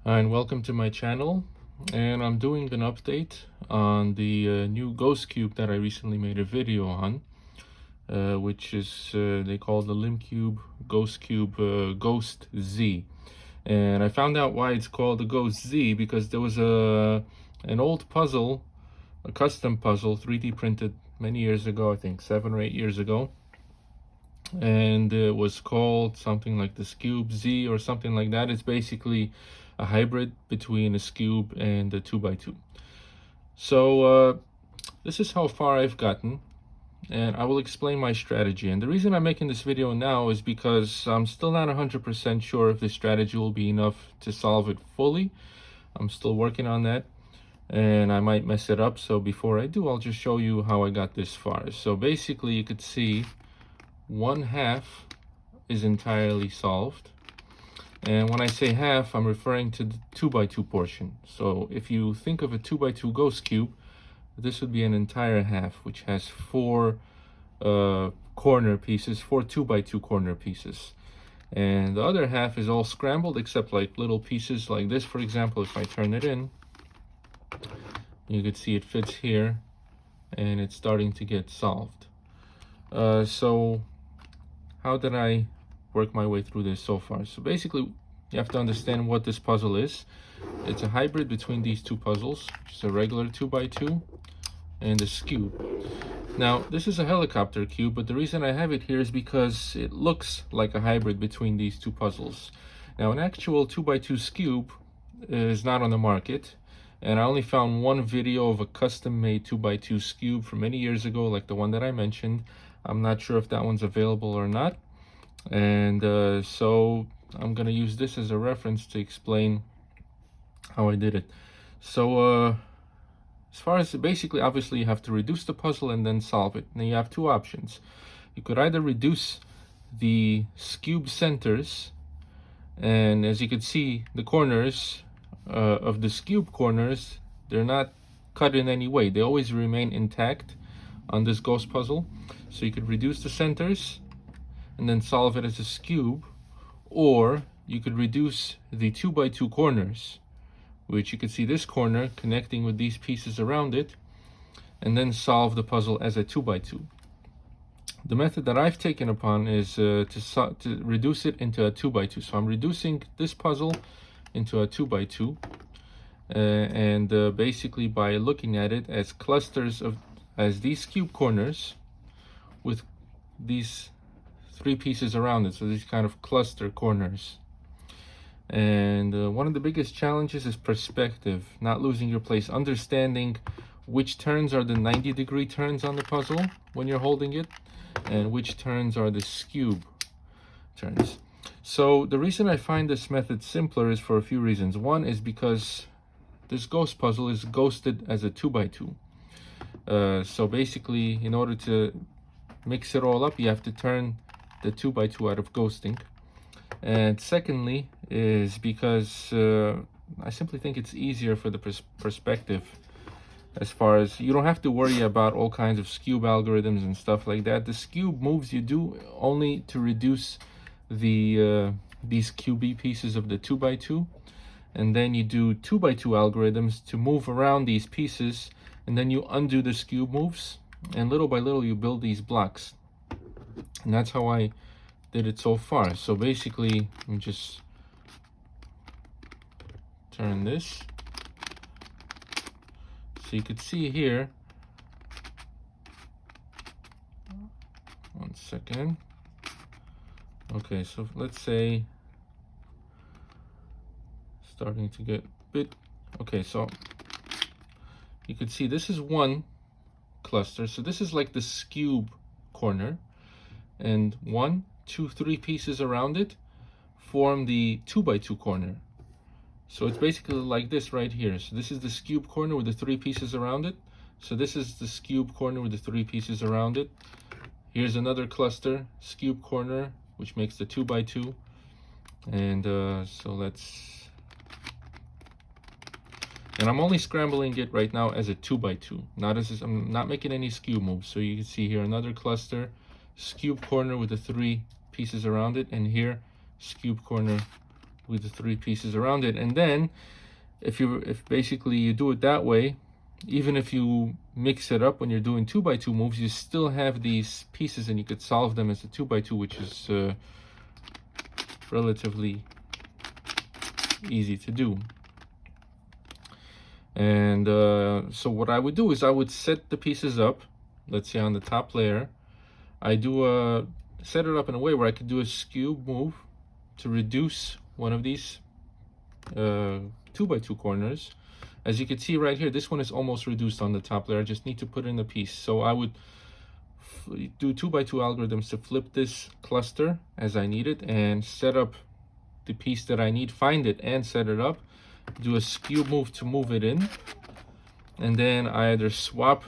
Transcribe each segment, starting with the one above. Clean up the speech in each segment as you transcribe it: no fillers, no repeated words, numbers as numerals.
Hi, and welcome to my channel. And I'm doing an update on the new GhostZ that I recently made a video on, which is they call the GhostZ GhostZ. And I found out why it's called the GhostZ because there was an old puzzle, a custom puzzle, 3D printed many years ago, I think 7 or 8 years ago, and it was called something like the Skewb Z or something like that. It's basically a hybrid between a Skewb and a 2x2. So this is how far I've gotten, and I will explain my strategy. And the reason I'm making this video now is because I'm still not 100% sure if this strategy will be enough to solve it fully. I'm still working on that, and I might mess it up. So before I do, I'll just show you how I got this far. So basically, you could see 1/2 is entirely solved. And when I say half, I'm referring to the 2x2 portion. So if you think of a 2x2 GhostZ, this would be an entire half, which has 4 corner pieces, 4 2x2 corner pieces. And the other half is all scrambled, except like little pieces like this, for example. If I turn it in, you could see it fits here, and it's starting to get solved. So how did I work my way through this so far? So basically, you have to understand what this puzzle is. It's a hybrid between these two puzzles, just a regular 2x2 and a Skewb. Now, this is a helicopter cube, but the reason I have it here is because it looks like a hybrid between these two puzzles. Now, an actual 2x2 Skewb is not on the market, and I only found one video of a custom-made 2x2 Skewb from many years ago, like the one that I mentioned. I'm not sure if that one's available or not. And so I'm gonna use this as a reference to explain how I did it. So as far as basically, obviously you have to reduce the puzzle and then solve it. Now you have two options. You could either reduce the Skewb centers, and as you can see, the corners of the Skewb corners, they're not cut in any way. They always remain intact on this ghost puzzle. So you could reduce the centers and then solve it as a Skewb, or you could reduce the 2x2 corners, which you can see this corner connecting with these pieces around it, and then solve the puzzle as a 2x2. The method that I've taken upon is to reduce it into a 2x2. So I'm reducing this puzzle into a 2x2, and basically by looking at it as clusters as these Skewb corners with these 3 pieces around it, so these kind of cluster corners. And one of the biggest challenges is perspective, not losing your place, understanding which turns are the 90-degree turns on the puzzle when you're holding it, and which turns are the Skewb turns. So the reason I find this method simpler is for a few reasons. One is because this ghost puzzle is ghosted as a 2x2. So basically, in order to mix it all up, you have to turn the 2x2 out of ghosting. And secondly is because I simply think it's easier for the perspective, as far as you don't have to worry about all kinds of Skewb algorithms and stuff like that. The Skewb moves you do only to reduce the these QB pieces of the 2x2, and then you do 2x2 algorithms to move around these pieces, and then you undo the Skewb moves, and little by little you build these blocks. And that's how I did it so far. So basically, let me just turn this. So you could see here, one second. Okay, so let's say, starting to get a bit, okay, so you could see this is one cluster. So this is like the Skewb corner, and 1, 2, 3 pieces around it form the 2x2 corner. So it's basically like this right here. So this is the Skewb corner with the 3 pieces around it. So this is the Skewb corner with the 3 pieces around it. Here's another cluster, Skewb corner, which makes the 2x2. And so let's, and I'm only scrambling it right now as a 2x2, not as I'm not making any Skewb moves. So you can see here another cluster, Skewb corner with the 3 pieces around it, and here Skewb corner with the 3 pieces around it. And then if basically you do it that way, even if you mix it up when you're doing 2x2 moves, you still have these pieces and you could solve them as a 2x2, which is relatively easy to do. And so what I would do is I would set the pieces up, let's say on the top layer. I do set it up in a way where I could do a skewb move to reduce one of these 2x2 corners. As you can see right here, this one is almost reduced on the top layer. I just need to put in a piece. So I would do 2x2 algorithms to flip this cluster as I need it and set up the piece that I need, find it and set it up, do a skewb move to move it in, and then I either swap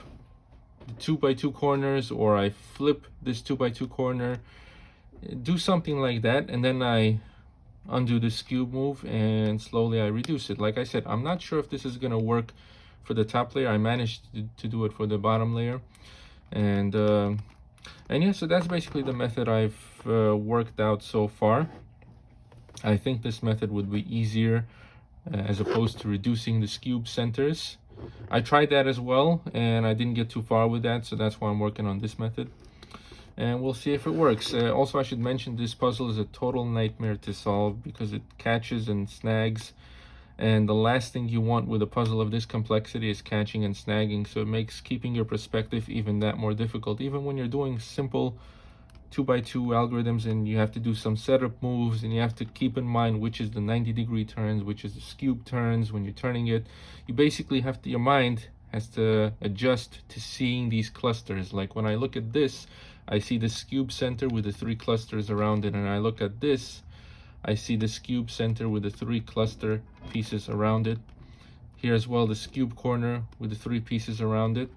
the 2x2 corners or I flip this 2x2 corner, do something like that, and then I undo the skewb move and slowly I reduce it. Like I said, I'm not sure if this is going to work for the top layer. I managed to do it for the bottom layer, and yeah, so that's basically the method I've worked out so far. I think this method would be easier as opposed to reducing the skewb centers. I tried that as well and I didn't get too far with that, so that's why I'm working on this method, and we'll see if it works. Also, I should mention this puzzle is a total nightmare to solve because it catches and snags, and the last thing you want with a puzzle of this complexity is catching and snagging, so it makes keeping your perspective even that more difficult. Even when you're doing simple 2x2 algorithms and you have to do some setup moves and you have to keep in mind which is the 90-degree turns, which is the skewb turns when you're turning it, you basically have to, your mind has to adjust to seeing these clusters. Like when I look at this, I see the skewb center with the 3 clusters around it, and I look at this, I see the skewb center with the 3 cluster pieces around it. Here as well, the skewb corner with the 3 pieces around it,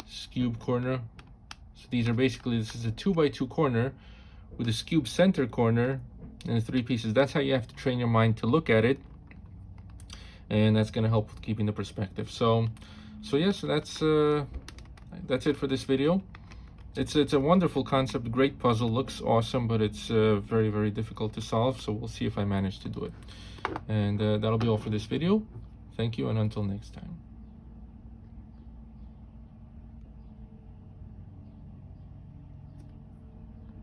skewb corner. So these are basically, this is a 2x2 corner with a skewb center corner and the 3 pieces. That's how you have to train your mind to look at it, and that's going to help with keeping the perspective. So yeah, so that's it for this video. It's a wonderful concept, great puzzle, looks awesome, but it's very, very difficult to solve. So we'll see if I manage to do it. And that'll be all for this video. Thank you, and until next time.